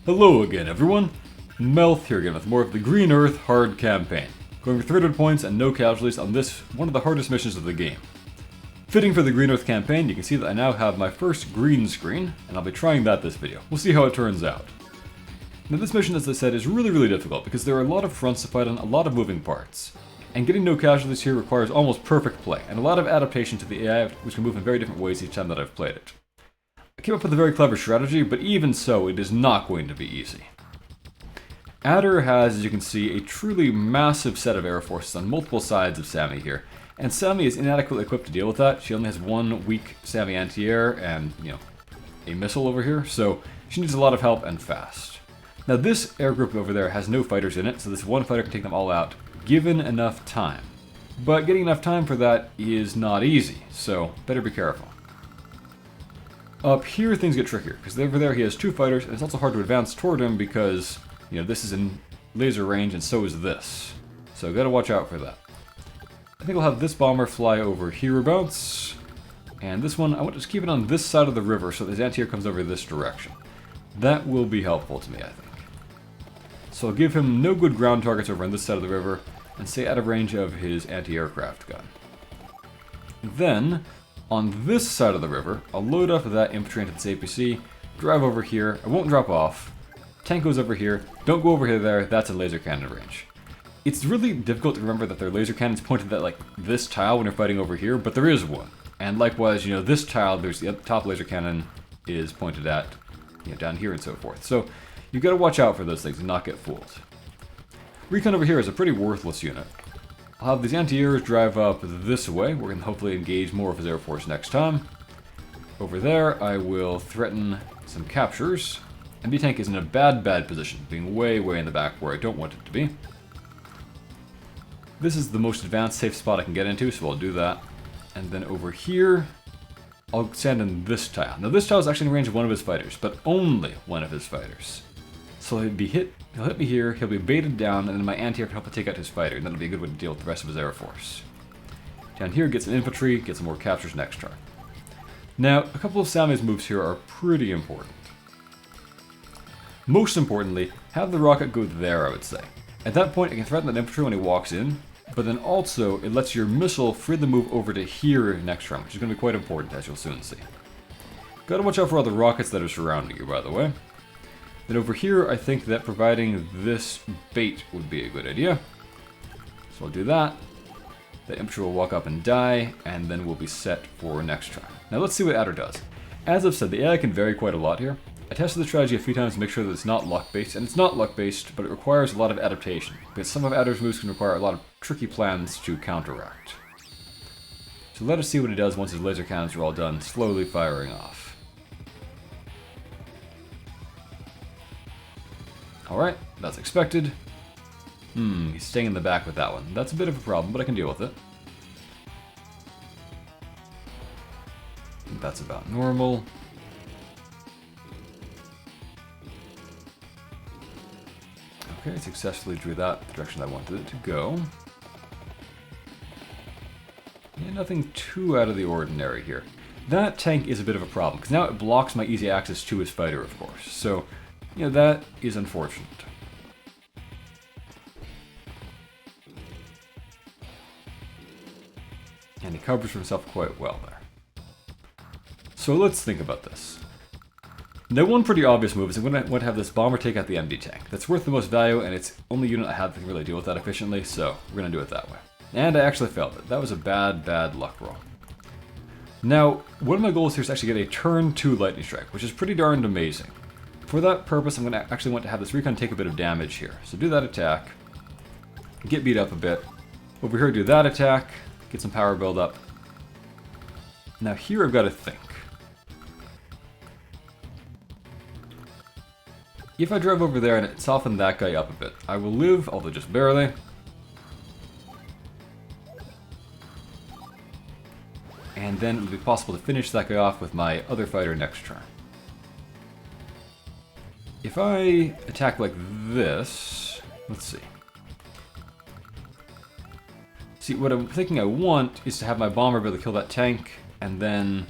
Hello again, everyone. Melth here again with more of the Green Earth Hard Campaign. Going for 300 points and no casualties on this, one of the hardest missions of the game. Fitting for the Green Earth campaign, you can see that I now have my first green screen, and I'll be trying that this video. We'll see how it turns out. Now this mission, as I said, is really difficult because there are a lot of fronts to fight on, a lot of moving parts. And getting no casualties here requires almost perfect play, and a lot of adaptation to the AI, which can move in very different ways each time that I've played it. I came up with a very clever strategy, but even so, it is not going to be easy. Adder has, as you can see, a truly massive set of air forces on multiple sides of Sammy here, and Sammy is inadequately equipped to deal with that. She only has one weak Sammy anti-air and, a missile over here, so she needs a lot of help and fast. Now this air group over there has no fighters in it, so this one fighter can take them all out, given enough time. But getting enough time for that is not easy, so better be careful. Up here things get trickier, because over there he has two fighters, and it's also hard to advance toward him because, this is in laser range and so is this. So gotta watch out for that. I think I'll have this bomber fly over hereabouts, and this one, I want to just keep it on this side of the river so that his anti-air comes over this direction. That will be helpful to me, I think. So I'll give him no good ground targets over on this side of the river, and stay out of range of his anti-aircraft gun. Then, on this side of the river, I'll load up that infantry into this APC, drive over here, I won't drop off, tank goes over here, don't go over here there, that's in laser cannon range. It's really difficult to remember that their laser cannon's pointed at this tile when you're fighting over here, but there is one. And likewise, this tile, there's the top laser cannon is pointed at, down here and so forth. So, you've got to watch out for those things and not get fooled. Recon over here is a pretty worthless unit. I'll have these anti-airs drive up this way. We're going to hopefully engage more of his air force next time. Over there, I will threaten some captures. MD tank is in a bad position, being way in the back where I don't want it to be. This is the most advanced safe spot I can get into, so I'll do that. And then over here, I'll stand in this tile. Now this tile is actually in range of one of his fighters, but only one of his fighters. So he'll hit me here, he'll be baited down, and then my anti-air can help him take out his fighter, and that'll be a good way to deal with the rest of his air force. Down here, get some infantry, get some more captures next turn. Now, a couple of Sammy's moves here are pretty important. Most importantly, have the rocket go there, I would say. At that point, it can threaten that infantry when he walks in, but then also, it lets your missile freely move over to here next turn, which is going to be quite important, as you'll soon see. Gotta watch out for all the rockets that are surrounding you, by the way. Then over here, I think that providing this bait would be a good idea. So I'll do that. The infantry will walk up and die, and then we'll be set for next turn. Now let's see what Adder does. As I've said, the AI can vary quite a lot here. I tested the strategy a few times to make sure that it's not luck-based, and it's not luck-based, but it requires a lot of adaptation, because some of Adder's moves can require a lot of tricky plans to counteract. So let us see what he does once his laser cannons are all done, slowly firing off. Alright, that's expected. He's staying in the back with that one. That's a bit of a problem, but I can deal with it. That's about normal. Okay, successfully drew that the direction I wanted it to go. Yeah, nothing too out of the ordinary here. That tank is a bit of a problem, because now it blocks my easy access to his fighter, of course. So, that is unfortunate. And he covers for himself quite well there. So let's think about this. Now one pretty obvious move is I'm going to have this bomber take out the MD tank. That's worth the most value, and it's the only unit I have that can really deal with that efficiently, so we're going to do it that way. And I actually failed it. That was a bad luck roll. Now, one of my goals here is to actually get a turn 2 lightning strike, which is pretty darned amazing. For that purpose, I'm going to actually want to have this recon take a bit of damage here. So do that attack, get beat up a bit. Over here, do that attack, get some power build up. Now here I've got to think. If I drive over there and soften that guy up a bit, I will live, although just barely. And then it will be possible to finish that guy off with my other fighter next turn. If I attack like this, let's see. See, what I'm thinking I want is to have my bomber be able to kill that tank, and then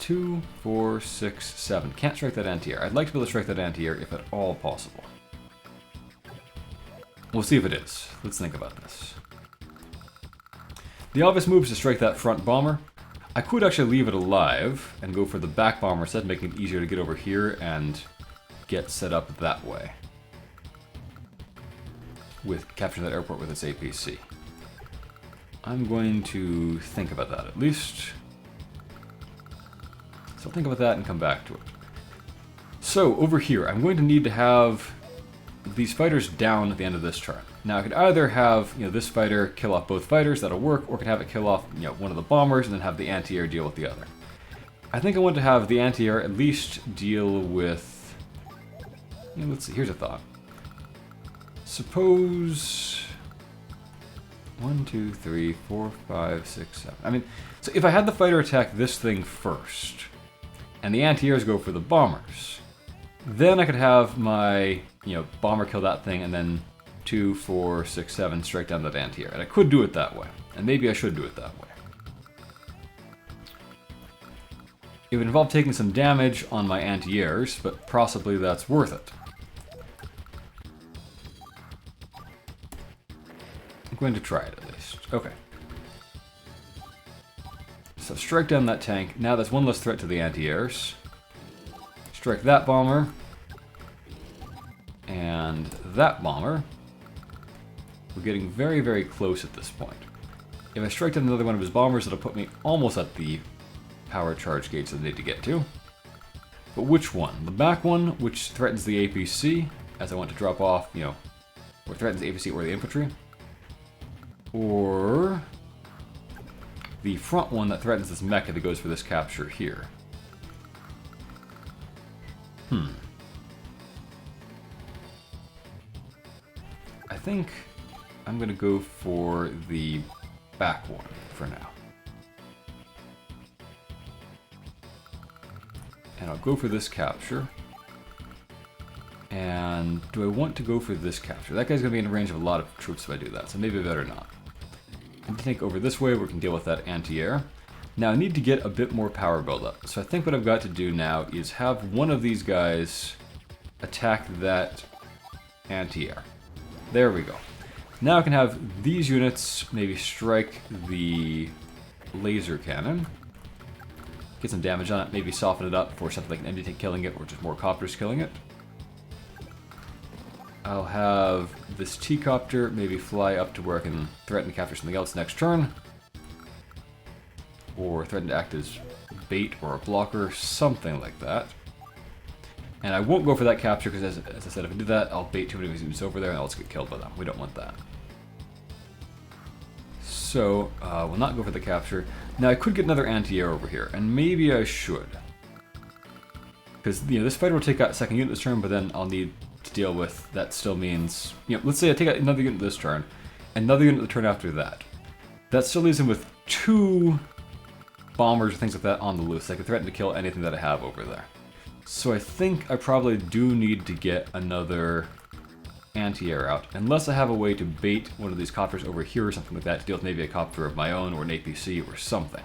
2, 4, 6, 7. Can't strike that anti-air. I'd like to be able to strike that anti-air if at all possible. We'll see if it is. Let's think about this. The obvious move is to strike that front bomber. I could actually leave it alive and go for the back bomber instead, making it easier to get over here and get set up that way. With capturing that airport with its APC. I'm going to think about that at least. So I'll think about that and come back to it. So over here, I'm going to need to have these fighters down at the end of this turn. Now I could either have this fighter kill off both fighters, that'll work, or I could have it kill off one of the bombers and then have the anti-air deal with the other. I think I want to have the anti-air at least deal with... let's see, here's a thought. Suppose... 1, 2, 3, 4, 5, 6, 7. I mean, so if I had the fighter attack this thing first, and the anti-airs go for the bombers, then I could have my, bomber kill that thing, and then 2, 4, 6, 7 strike down that anti-air. And I could do it that way, and maybe I should do it that way. It would involve taking some damage on my anti-airs, but possibly that's worth it. I'm going to try it at least. Okay. So strike down that tank. Now that's one less threat to the anti-airs. Strike that bomber. And that bomber. We're getting very, very close at this point. If I strike down another one of his bombers, it'll put me almost at the power charge gates that I need to get to. But which one? The back one, which threatens the APC, as I want to drop off, or threatens the APC or the infantry. Or the front one that threatens this mecha that goes for this capture here. I think I'm going to go for the back one for now. And I'll go for this capture. And do I want to go for this capture? That guy's going to be in range of a lot of troops if I do that, so maybe better not. And to take over this way, we can deal with that anti-air. Now I need to get a bit more power buildup. So I think what I've got to do now is have one of these guys attack that anti-air. There we go. Now I can have these units maybe strike the laser cannon. Get some damage on it, maybe soften it up for something like an enemy tank killing it or just more copters killing it. I'll have this T-copter maybe fly up to where I can threaten to capture something else next turn. Or threaten to act as bait or a blocker, something like that. And I won't go for that capture because, as I said, if I do that, I'll bait too many of these units over there and I'll just get killed by them. We don't want that. So, we'll not go for the capture. Now, I could get another anti-air over here, and maybe I should. Because, this fighter will take out a second unit this turn, but then I'll need to deal with, that still means, let's say I take out another unit this turn, another unit the turn after that. That still leaves him with 2 bombers or things like that on the loose. I could threaten to kill anything that I have over there. So I think I probably do need to get another anti-air out, unless I have a way to bait one of these copters over here or something like that to deal with maybe a copter of my own or an APC or something.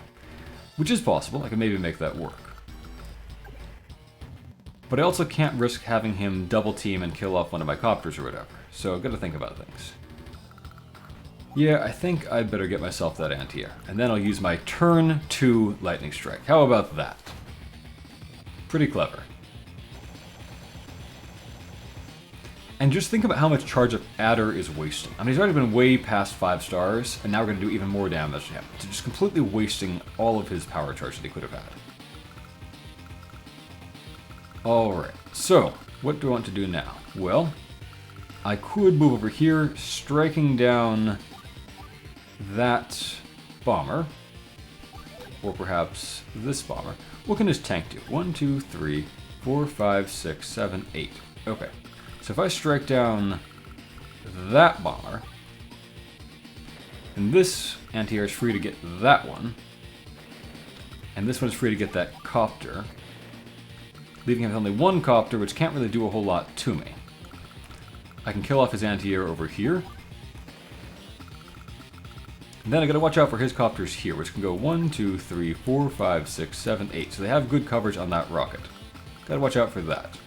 Which is possible, I can maybe make that work. But I also can't risk having him double team and kill off one of my copters or whatever, so I've got to think about things. Yeah, I think I'd better get myself that anti-air, and then I'll use my turn 2 lightning strike. How about that? Pretty clever. And just think about how much charge up Adder is wasting. I mean, he's already been way past 5 stars, and now we're going to do even more damage to him. So just completely wasting all of his power charge that he could have had. Alright, so what do I want to do now? Well, I could move over here, striking down that bomber, or perhaps this bomber. What can his tank do? 1, 2, 3, 4, 5, 6, 7, 8. Okay, so if I strike down that bomber, and this anti-air is free to get that one, and this one is free to get that copter, leaving him with only 1 copter, which can't really do a whole lot to me. I can kill off his anti-air over here. And then I gotta watch out for his copters here, which can go 1, 2, 3, 4, 5, 6, 7, 8. So they have good coverage on that rocket. Gotta watch out for that.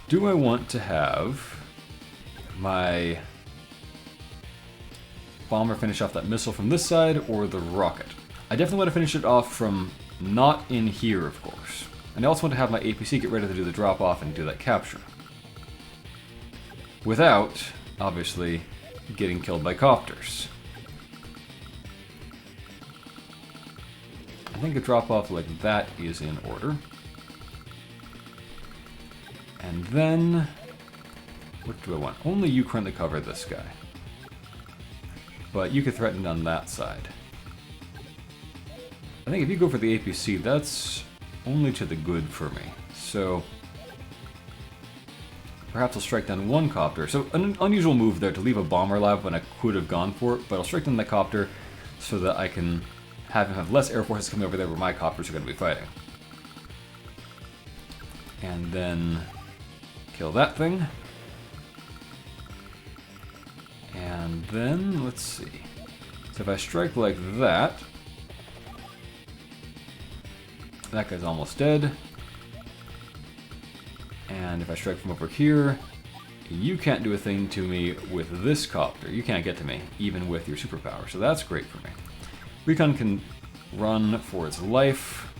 Do I want to have my bomber finish off that missile from this side, or the rocket? I definitely want to finish it off from not in here, of course. And I also want to have my APC get ready to do the drop-off and do that capture. Without, obviously, getting killed by copters. I think a drop-off like that is in order. And then, what do I want? Only you currently cover this guy. But you could threaten on that side. I think if you go for the APC, that's only to the good for me. So, perhaps I'll strike down one copter. So, an unusual move there to leave a bomber lab when I could have gone for it, but I'll strike down the copter so that I can have him have less air forces coming over there where my copters are going to be fighting. And then kill that thing. And then, let's see. So if I strike like that, that guy's almost dead. And if I strike from over here, you can't do a thing to me with this copter. You can't get to me, even with your superpower. So that's great for me. Recon can run for its life.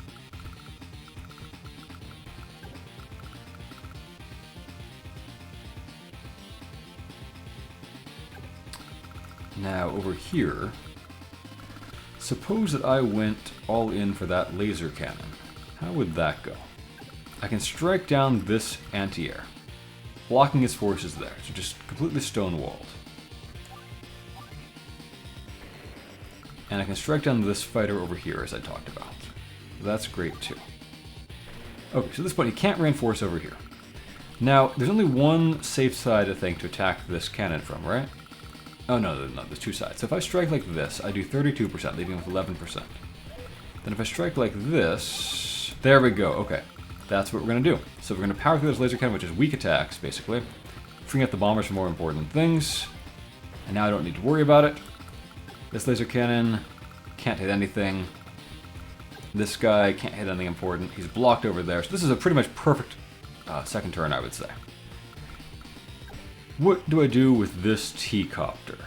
Now, over here, suppose that I went all in for that laser cannon. How would that go? I can strike down this anti-air, blocking his forces there, so just completely stonewalled. And I can strike down this fighter over here, as I talked about. That's great, too. Okay, so at this point, he can't reinforce over here. Now, there's only one safe side, I think, to attack this cannon from, right? Oh, no, there's two sides. So if I strike like this, I do 32%, leaving him with 11%. Then if I strike like this... There we go, okay. That's what we're going to do. So we're going to power through this laser cannon, which is weak attacks, basically. Freeing up the bombers for more important things. And now I don't need to worry about it. This laser cannon can't hit anything. This guy can't hit anything important. He's blocked over there. So this is a pretty much perfect second turn, I would say. What do I do with this T-copter?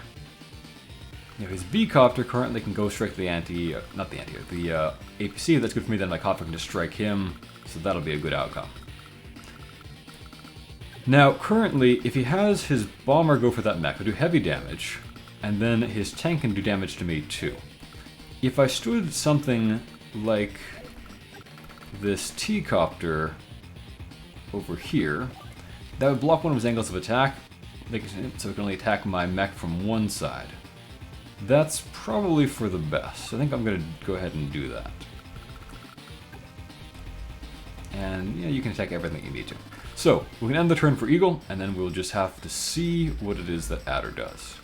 Now his B-copter currently can go straight to the the APC. That's good for me, then my copter can just strike him, so that'll be a good outcome. Now, currently, if he has his bomber go for that mech, he'll do heavy damage, and then his tank can do damage to me too. If I stood something like this T-copter over here, that would block one of his angles of attack, making it so it can only attack my mech from one side. That's probably for the best. I think I'm going to go ahead and do that. And yeah, you can attack everything you need to. So, we can end the turn for Eagle, and then we'll just have to see what it is that Adder does.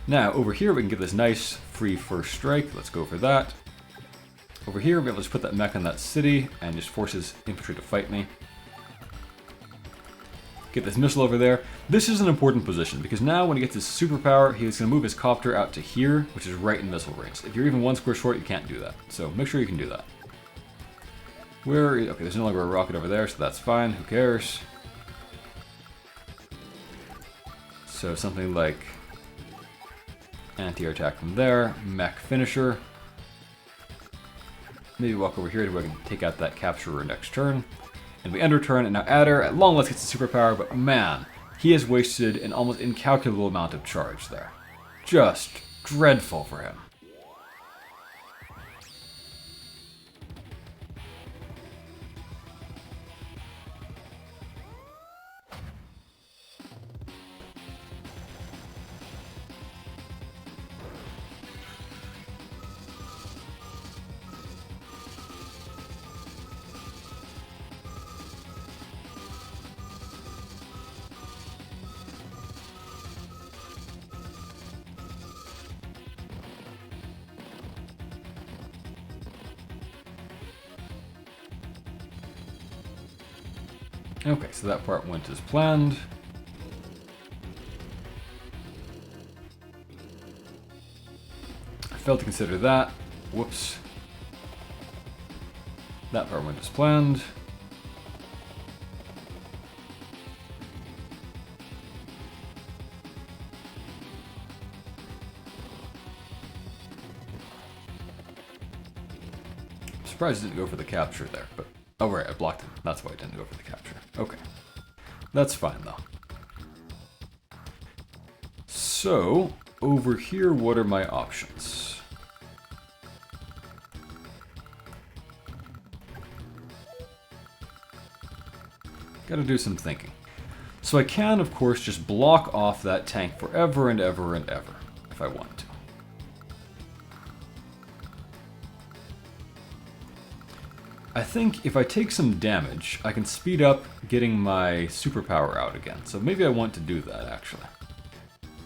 Now, over here we can get this nice free first strike. Let's go for that. Over here, we'll be able to just put that mech in that city, and just force his infantry to fight me. Get this missile over there. This is an important position, because now when he gets his superpower, he's going to move his copter out to here, which is right in missile range. If you're even one square short, you can't do that. So make sure you can do that. Okay, there's no longer a rocket over there, so that's fine. Who cares? So something like anti-air attack from there, mech finisher. Maybe walk over here to where I can take out that capturer next turn. And we end our turn, and now Adder at long last gets the superpower, but man, he has wasted an almost incalculable amount of charge there. Just dreadful for him. Okay, so that part went as planned. failed to consider that. Whoops. That part went as planned. Surprised it didn't go for the capture there, but oh right, I blocked him. That's why I didn't go for the capture. Okay. That's fine though. So, over here, what are my options? Gotta do some thinking. So I can, of course, just block off that tank forever and ever and ever, if I want to. I think if I take some damage, I can speed up getting my superpower out again. So maybe I want to do that, actually.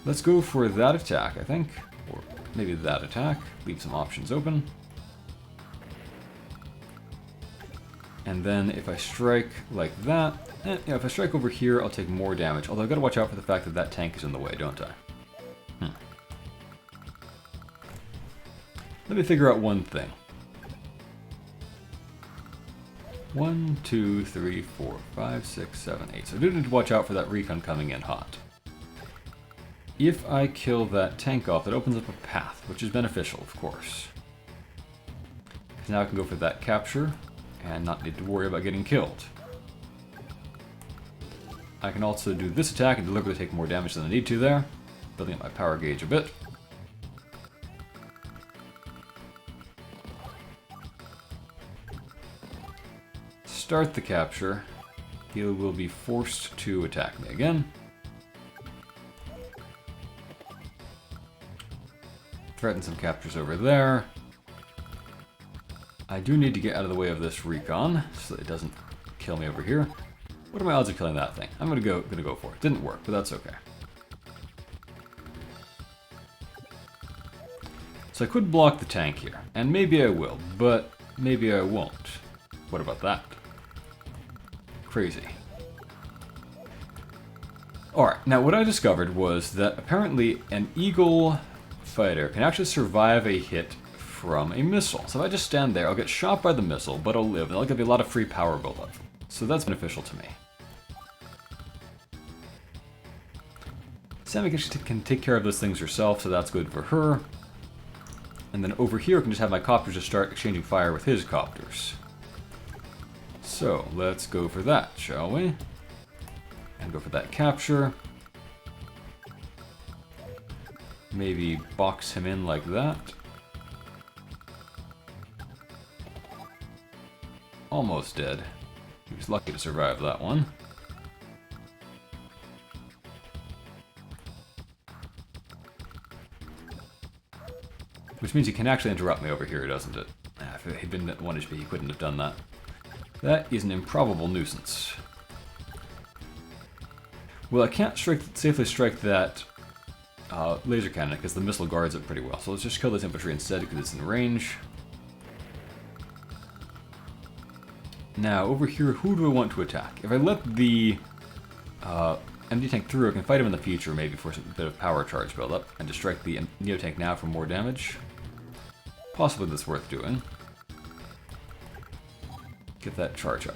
Let's go for that attack, I think. Or maybe that attack. Leave some options open. And then if I strike like that, if I strike over here, I'll take more damage. Although I've got to watch out for the fact that that tank is in the way, don't I? Let me figure out one thing. 1, 2, 3, 4, 5, 6, 7, 8. So I do need to watch out for that recon coming in hot. If I kill that tank off, it opens up a path, which is beneficial, of course. Now I can go for that capture, and not need to worry about getting killed. I can also do this attack and deliberately take more damage than I need to there, building up my power gauge a bit. Start the capture. He will be forced to attack me again. Threaten some captures over there. I do need to get out of the way of this recon so that it doesn't kill me over here. What are my odds of killing that thing? I'm gonna go for it. Didn't work, but that's okay. So I could block the tank here, and maybe I will, but maybe I won't. What about that? Crazy. Alright, now what I discovered was that apparently an eagle fighter can actually survive a hit from a missile. So if I just stand there, I'll get shot by the missile, but I'll live, and there'll give me a lot of free power buildup. So that's beneficial to me. Sammy can take care of those things herself, so that's good for her. And then over here, I can just have my copters just start exchanging fire with his copters. So, let's go for that, shall we? And go for that capture. Maybe box him in like that. Almost dead. He was lucky to survive that one. Which means he can actually interrupt me over here, doesn't it? If he'd been at 1 HP, he couldn't have done that. That is an improbable nuisance. Well, I can't safely strike that laser cannon because the missile guards it pretty well. So let's just kill this infantry instead because it's in range. Now, over here, who do I want to attack? If I let the MD tank through, I can fight him in the future maybe for a bit of power charge buildup and just strike the Neo tank now for more damage. Possibly that's worth doing. Get that charge up.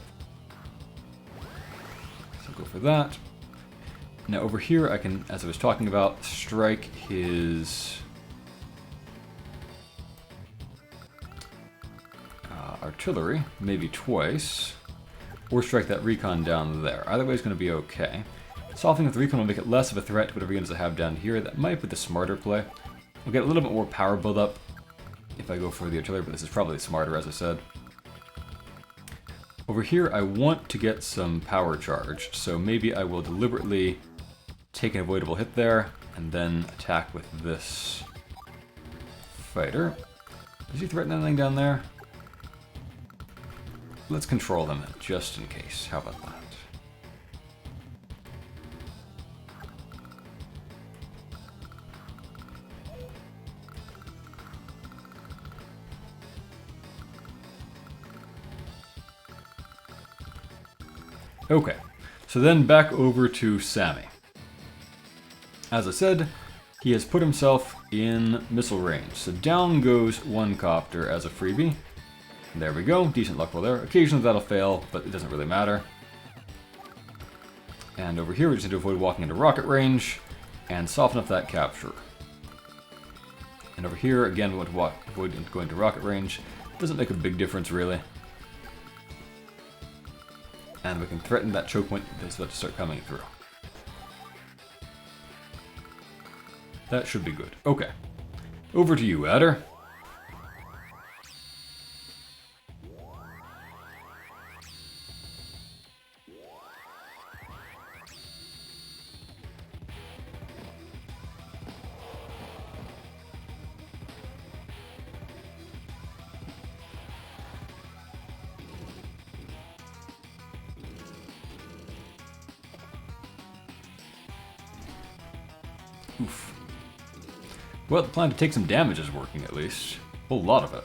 So go for that. Now over here I can, as I was talking about, strike his artillery, maybe twice, or strike that recon down there. Either way is going to be okay. Softening with recon will make it less of a threat to whatever units I have down here. That might be the smarter play. I'll get a little bit more power buildup if I go for the artillery, but this is probably smarter, as I said. Over here, I want to get some power charge, so maybe I will deliberately take an avoidable hit there, and then attack with this fighter. Does he threaten anything down there? Let's control them just in case. How about that? Okay, so then back over to Sammy. As I said, he has put himself in missile range. So down goes one copter as a freebie. There we go, decent luck roll there. Occasionally that'll fail, but it doesn't really matter. And over here we just need to avoid walking into rocket range and soften up that capture. And over here, again, we want to avoid going to rocket range. Doesn't make a big difference, really. And we can threaten that choke point that's about to start coming through. That should be good. Okay. Over to you, Adder. Oof. Well, the plan to take some damage is working, at least. A whole lot of it.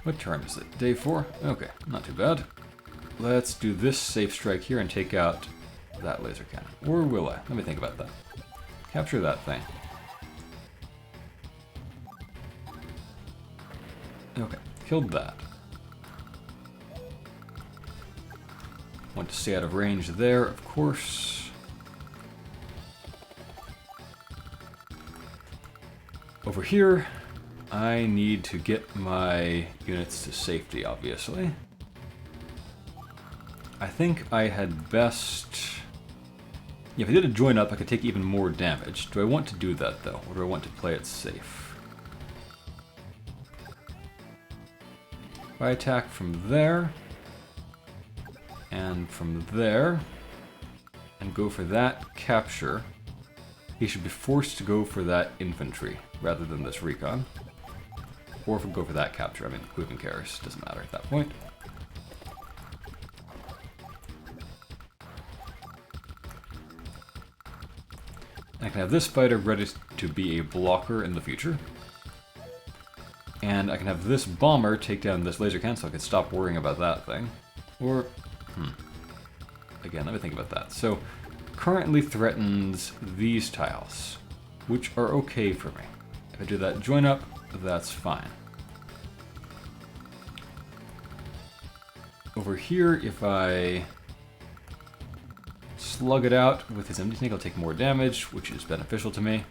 What turn is it? Day 4? Okay, not too bad. Let's do this safe strike here and take out that laser cannon. Or will I? Let me think about that. Capture that thing. Okay, killed that. Want to stay out of range there, of course. Over here, I need to get my units to safety, obviously. I think I had best... Yeah, if I did a join up, I could take even more damage. Do I want to do that, though? Or do I want to play it safe? If I attack from there, and from there, and go for that capture, he should be forced to go for that infantry, rather than this recon. Or if we go for that capture, I mean, who even cares? Doesn't matter at that point. I can have this fighter ready to be a blocker in the future. And I can have this bomber take down this laser cannon so I can stop worrying about that thing. Or, again, let me think about that. So, currently threatens these tiles, which are okay for me. If I do that join up, that's fine. Over here, if I slug it out with his empty tank, I'll take more damage, which is beneficial to me.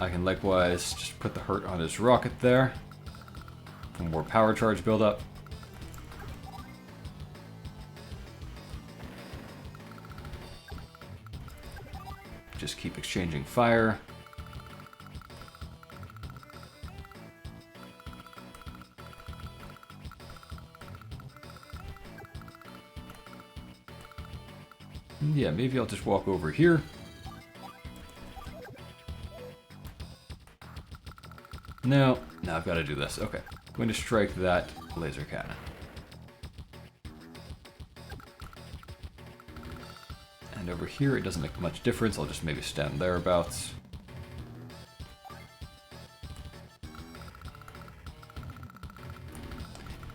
I can likewise just put the hurt on his rocket there for more power charge buildup. Just keep exchanging fire. Yeah, maybe I'll just walk over here. No, I've got to do this. Okay, going to strike that laser cannon. And over here, it doesn't make much difference. I'll just maybe stand thereabouts.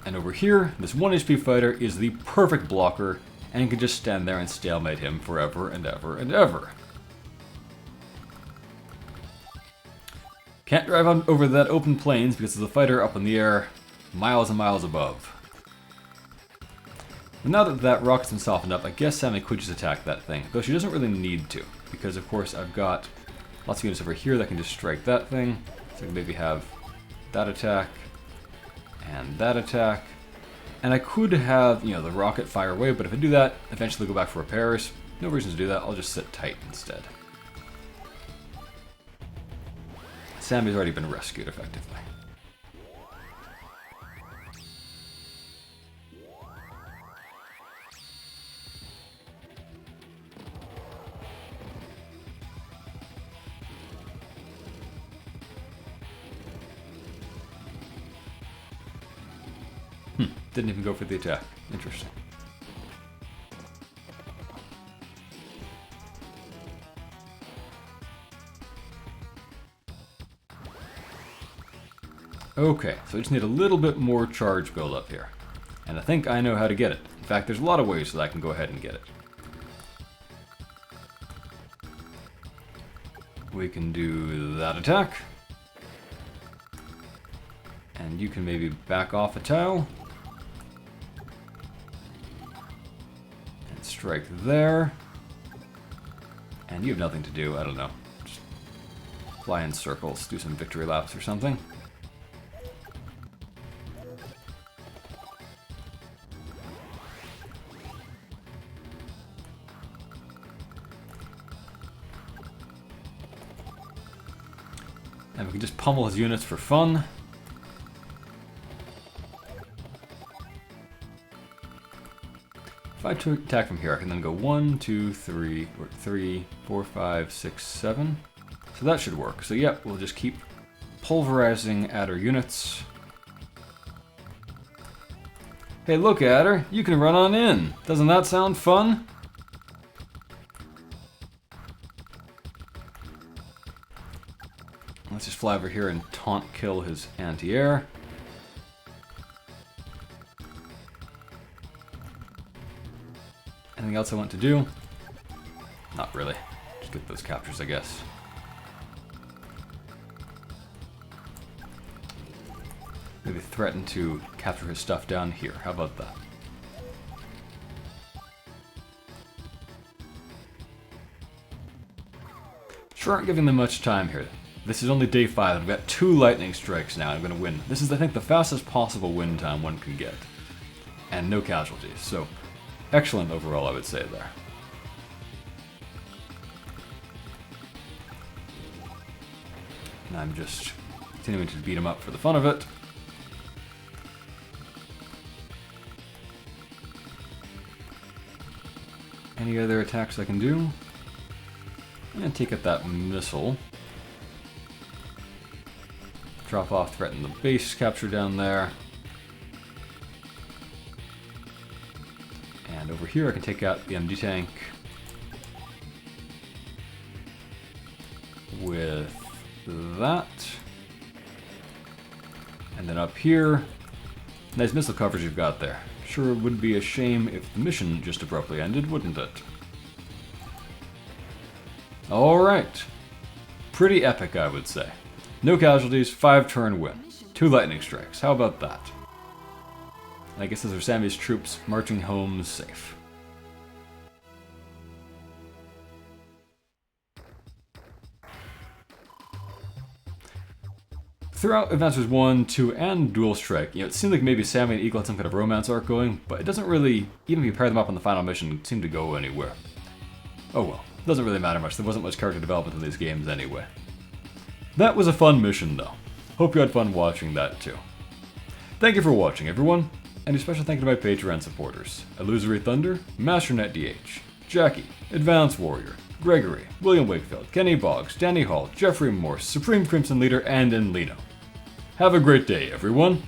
And over here, this 1 HP fighter is the perfect blocker, and you can just stand there and stalemate him forever and ever and ever. Can't drive on over that open plains because there's a fighter up in the air, miles and miles above. And now that that rocket's been softened up, I guess Sammy could just attack that thing, though she doesn't really need to, because of course I've got lots of units over here that can just strike that thing. So I can maybe have that attack, and that attack. And I could have, the rocket fire away, but if I do that, eventually go back for repairs. No reason to do that, I'll just sit tight instead. Sammy's already been rescued, effectively. Didn't even go for the attack. Interesting. Okay, so I just need a little bit more charge build up here. And I think I know how to get it. In fact, there's a lot of ways that I can go ahead and get it. We can do that attack. And you can maybe back off a tile. And strike there. And you have nothing to do, I don't know. Just fly in circles, do some victory laps or something. And we can just pummel his units for fun. If I attack from here, I can then go 1, 2, 3, or 3, 4, 5, 6, 7. So that should work. So yeah, we'll just keep pulverizing Adder units. Hey look, Adder, you can run on in. Doesn't that sound fun? Let's just fly over here and taunt kill his anti-air. Anything else I want to do? Not really. Just get those captures, I guess. Maybe threaten to capture his stuff down here. How about that? Sure aren't giving them much time here. This is only day 5, I've got 2 lightning strikes now, I'm going to win. This is, I think, the fastest possible win time one can get. And no casualties, so excellent overall, I would say there. And I'm just continuing to beat him up for the fun of it. Any other attacks I can do? I'm going to take out that missile. Drop off, threaten the base capture down there. And over here I can take out the MD tank with that. And then up here, nice missile coverage you've got there. Sure would be a shame if the mission just abruptly ended, wouldn't it? Alright. Pretty epic, I would say. No casualties, 5-turn win. 2 lightning strikes, how about that? I guess those are Sammy's troops marching home safe. Throughout Adventures 1, 2, and Dual Strike, it seemed like maybe Sammy and Eagle had some kind of romance arc going, but it doesn't really, even if you pair them up on the final mission, seem to go anywhere. Oh well, doesn't really matter much, there wasn't much character development in these games anyway. That was a fun mission though. Hope you had fun watching that too. Thank you for watching everyone, and a special thank you to my Patreon supporters, Illusory Thunder, MasterNet DH, Jackie, Advanced Warrior, Gregory, William Wakefield, Kenny Boggs, Danny Hall, Jeffrey Morse, Supreme Crimson Leader, and Enlino. Have a great day everyone!